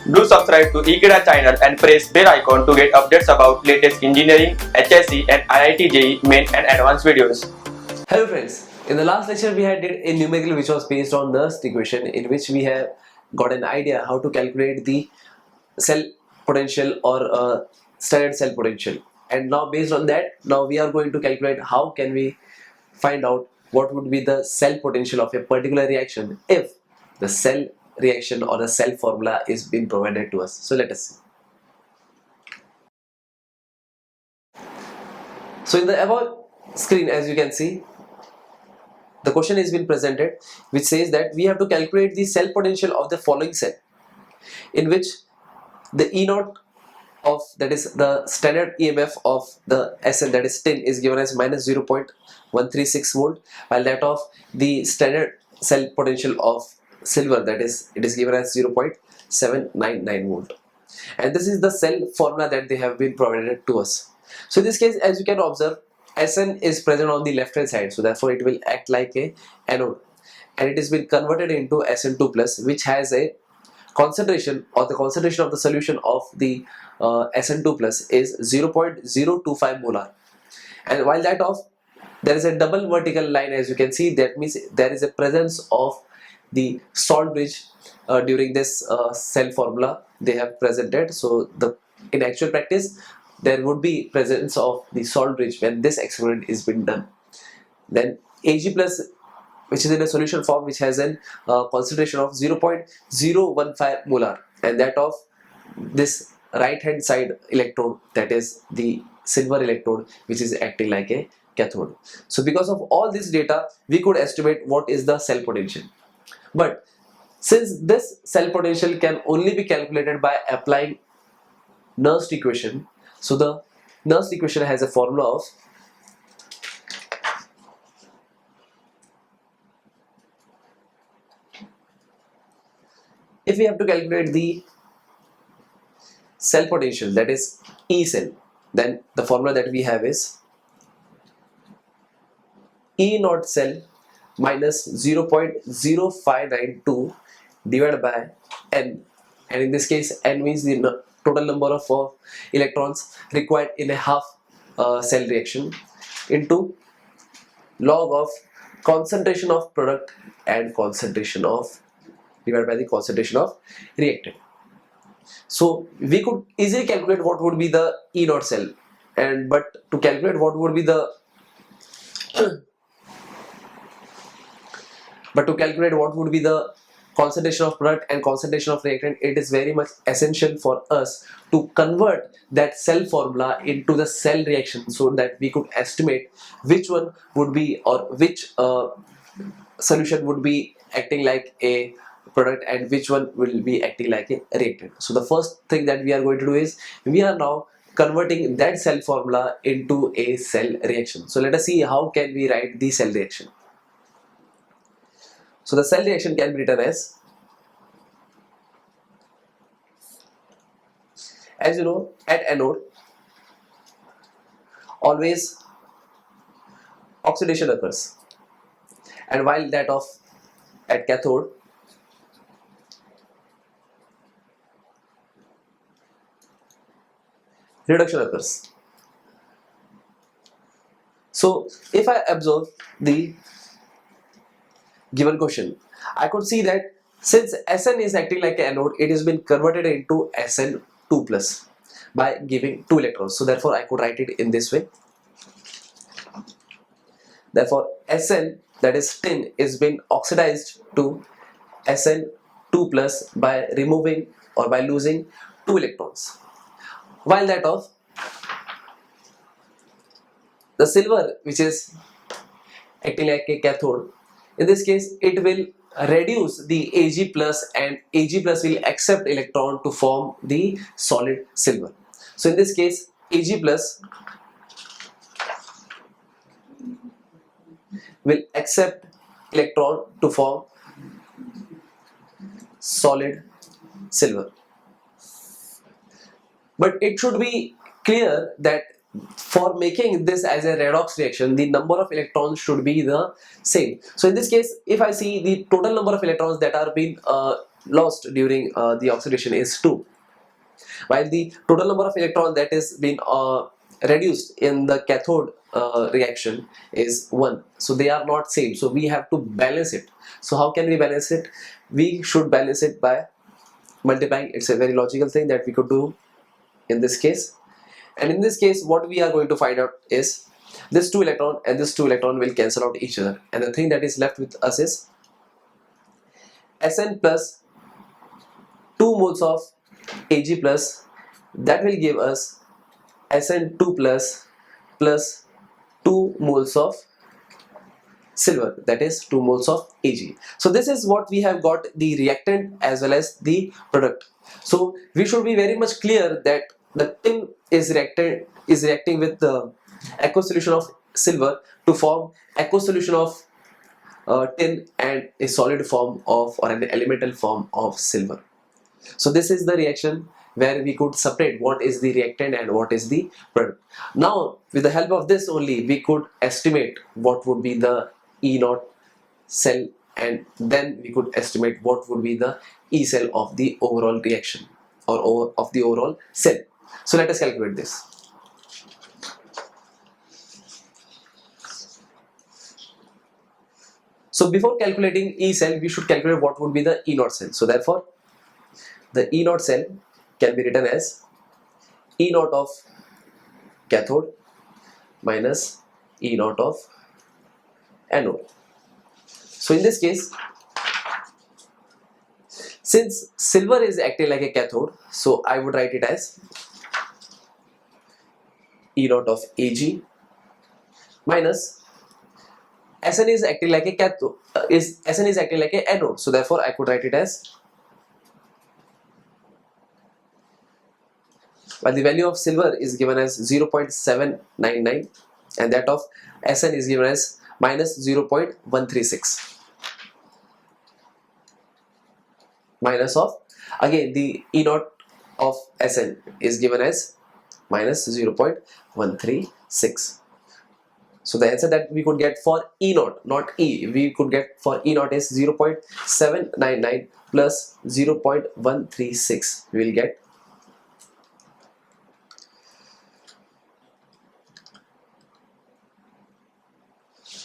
Do subscribe to Ekeeda channel and press bell icon to get updates about latest engineering, HSC and IIT JEE main and advanced videos. Hello friends, in the last lecture we had did a numerical which was based on Nernst equation, in which we have got an idea how to calculate the cell potential or standard cell potential. And now based on that, now we are going to calculate how can we find out what would be the cell potential of a particular reaction if the cell reaction or the cell formula is being provided to us. So let us see. So in the above screen, as you can see, the question is being presented which says that we have to calculate the cell potential of the following cell, in which the E naught of, that is the standard EMF of the SN, that is tin, is given as minus 0.136 volt, while that of the standard cell potential of silver, that is, it is given as 0.799 volt. And this is the cell formula that they have been provided to us. So in this case, as you can observe, SN is present on the left hand side, so therefore it will act like a anode, and it has been converted into SN2 plus, which has a concentration, or the concentration of the solution of the SN2 plus is 0.025 molar. And while that of, there is a double vertical line, as you can see, that means there is a presence of the salt bridge during this cell formula they have presented. So in actual practice there would be presence of the salt bridge when this experiment is being done. Then Ag plus, which is in a solution form, which has a concentration of 0.015 molar, and that of this right hand side electrode, that is the silver electrode, which is acting like a cathode. So because of all this data, we could estimate what is the cell potential. But since this cell potential can only be calculated by applying Nernst equation, so the Nernst equation has a formula of if we have to calculate the cell potential, that is E cell, then the formula that we have is E naught cell minus 0.0592 divided by N, and in this case N means the total number of electrons required in a half cell reaction, into log of concentration of product and concentration of divided by the concentration of reactant. So we could easily calculate what would be the E naught cell, and but to calculate what would be the concentration of product and concentration of reactant, it is very much essential for us to convert that cell formula into the cell reaction, so that we could estimate which one would be, or which solution would be acting like a product and which one will be acting like a reactant. So the first thing that we are going to do is we are now converting that cell formula into a cell reaction. So let us see how can we write the cell reaction. So the cell reaction can be written as you know, at anode always oxidation occurs, and while that of at cathode reduction occurs. So if I observe the given question, I could see that since Sn is acting like an anode, it has been converted into Sn2 plus by giving 2 electrons. So therefore I could write it in this way. Therefore Sn, that is tin, is being oxidized to Sn2 plus by removing or by losing 2 electrons, while that of the silver, which is acting like a cathode, in this case it will reduce the Ag plus, and Ag plus will accept electron to form the solid silver. So in this case Ag plus will accept electron to form solid silver. But it should be clear that for making this as a redox reaction, the number of electrons should be the same. So in this case, if I see the total number of electrons that are being lost during the oxidation is 2, while the total number of electron that is been reduced in the cathode reaction is 1. So they are not same, so we have to balance it. So how can we balance it? We should balance it by multiplying. It's a very logical thing that we could do in this case. And in this case, what we are going to find out is this 2 electron and this 2 electron will cancel out each other, and the thing that is left with us is Sn plus 2 moles of Ag plus, that will give us Sn2 plus 2 moles of silver, that is 2 moles of Ag. So this is what we have got, the reactant as well as the product. So we should be very much clear that the tin is reacting with the aqueous solution of silver to form aqueous solution of tin and a solid form of, or an elemental form of silver. So this is the reaction where we could separate what is the reactant and what is the product. Now with the help of this only we could estimate what would be the E naught cell, and then we could estimate what would be the E cell of the overall reaction or of the overall cell. So let us calculate this. So before calculating E cell, we should calculate what would be the E naught cell. So therefore the E naught cell can be written as E naught of cathode minus E naught of anode. So in this case, since silver is acting like a cathode, so I would write it as E naught of Ag minus Sn is acting like a cathode, Sn is acting like a anode, so therefore I could write it as, while the value of silver is given as 0.799 and that of Sn is given as minus 0.136, minus of, again the E naught of Sn is given as minus 0.136. So the answer that we could get for E naught, not E, we could get for E naught is 0.799 plus 0.136. We will get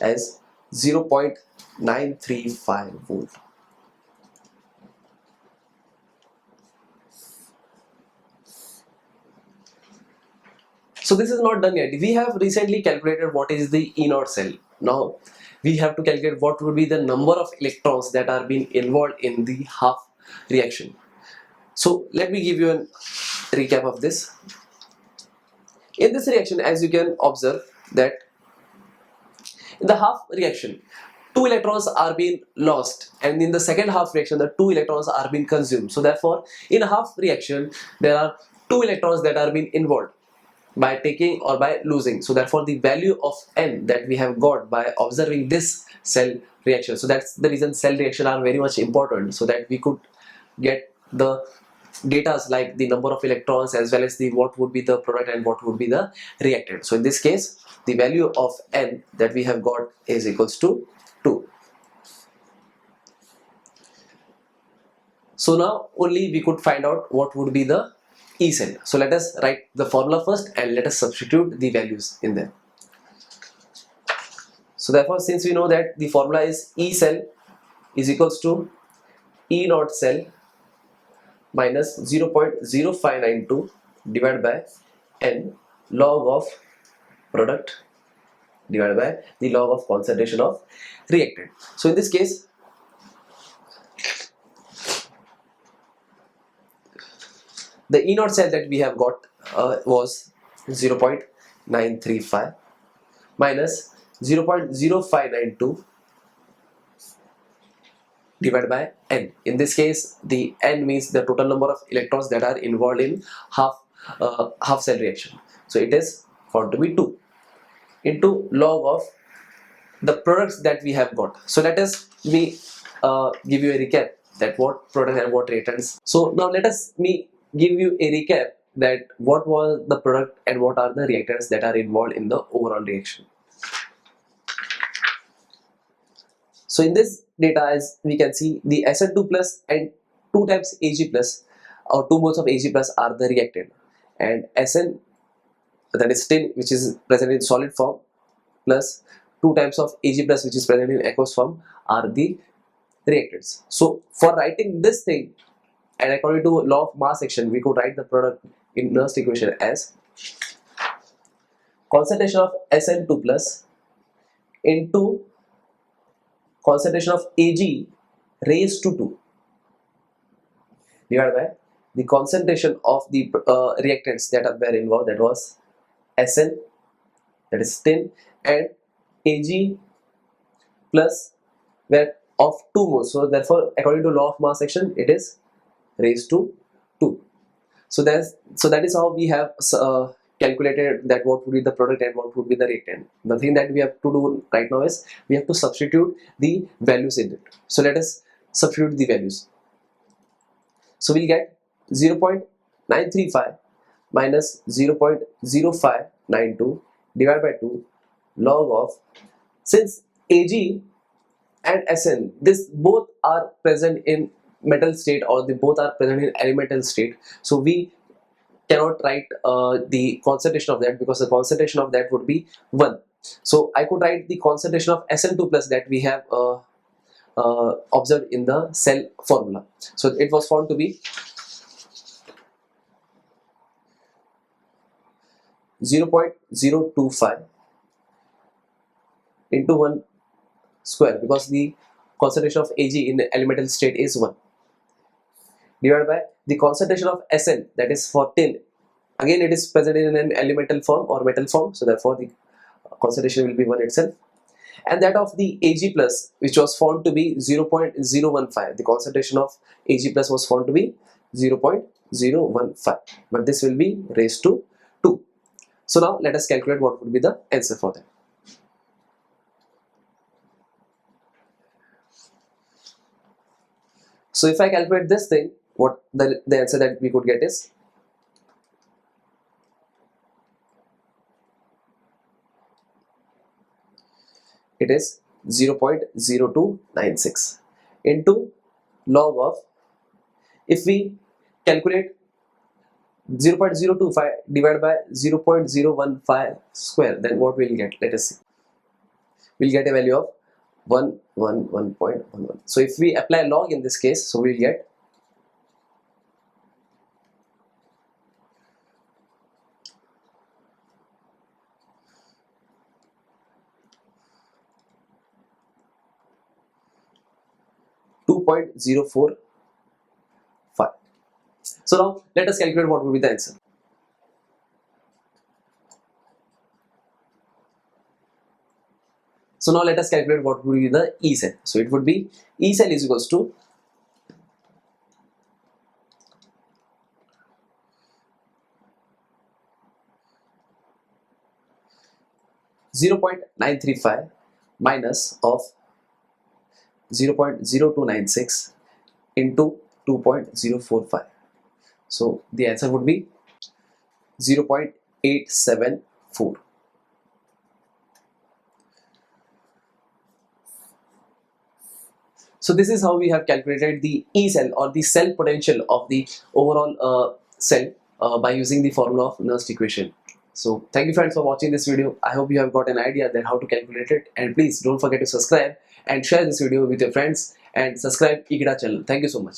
as 0.935 volt. So this is not done yet. We have recently calculated what is the E naught cell. Now we have to calculate what would be the number of electrons that are being involved in the half reaction. So let me give you a recap of this. In this reaction, as you can observe that in the half reaction, 2 electrons are being lost, and in the second half reaction the 2 electrons are being consumed. So therefore in a half reaction there are 2 electrons that are being involved by taking or by losing. So therefore the value of N that we have got by observing this cell reaction, so that's the reason cell reaction are very much important, so that we could get the data like the number of electrons as well as the what would be the product and what would be the reactant. So in this case the value of N that we have got is equals to 2. So now only we could find out what would be the E cell. So let us write the formula first and let us substitute the values in there. So therefore since we know that the formula is E cell is equals to E naught cell minus 0.0592 divided by N log of product divided by the log of concentration of reactant. So in this case the E naught cell that we have got was 0.935 minus 0.0592 divided by N. In this case the N means the total number of electrons that are involved in half cell reaction. So it is found to be 2 into log of the products that we have got. So let us give you a recap that what product and what reactants. So now let us give you a recap that what was the product and what are the reactants that are involved in the overall reaction. So in this data, as we can see, the Sn2 plus and 2 times Ag plus or 2 moles of Ag plus are the reactant, and Sn, that is tin, which is present in solid form, plus 2 times of Ag plus, which is present in aqueous form, are the reactants. So for writing this thing, and according to law of mass action, we could write the product in Nernst equation as concentration of Sn2 plus into concentration of Ag raised to 2 divided by the concentration of the reactants that were involved, that was Sn, that is tin, and Ag plus were of 2 moles. So therefore, according to law of mass action, it is raised to 2. So that is how we have calculated that what would be the product and what would be the reactant. The thing that we have to do right now is we have to substitute the values in it. So let us substitute the values. So we'll get 0.935 minus 0.0592 divided by 2 log of, since Ag and Sn, this both are present in metal state, or they both are present in elemental state, so we cannot write the concentration of that, because the concentration of that would be 1. So I could write the concentration of Sn2 plus that we have observed in the cell formula. So it was found to be 0.025 into 1 square, because the concentration of Ag in the elemental state is 1, divided by the concentration of Sn, that is for tin. Again, it is present in an elemental form or metal form, so therefore the concentration will be 1 itself, and that of the Ag plus, which was found to be 0.015. The concentration of Ag plus was found to be 0.015, but this will be raised to 2. So now let us calculate what would be the answer for that. So if I calculate this thing, what the answer that we could get is it is 0.0296 into log of, if we calculate 0.025 divided by 0.015 square, then what we'll get, let us see, we'll get a value of 111.11. So if we apply log in this case, so we'll get 2.045. So now let us calculate what will be the answer. So now let us calculate what would be the E cell. So it would be E cell is equals to 0.935 minus of 0.0296 into 2.045. So the answer would be 0.874. So this is how we have calculated the E cell or the cell potential of the overall cell by using the formula of Nernst equation. So thank you friends for watching this video. I hope you have got an idea that how to calculate it, and please don't forget to subscribe and share this video with your friends and subscribe Ekeeda channel. Thank you so much.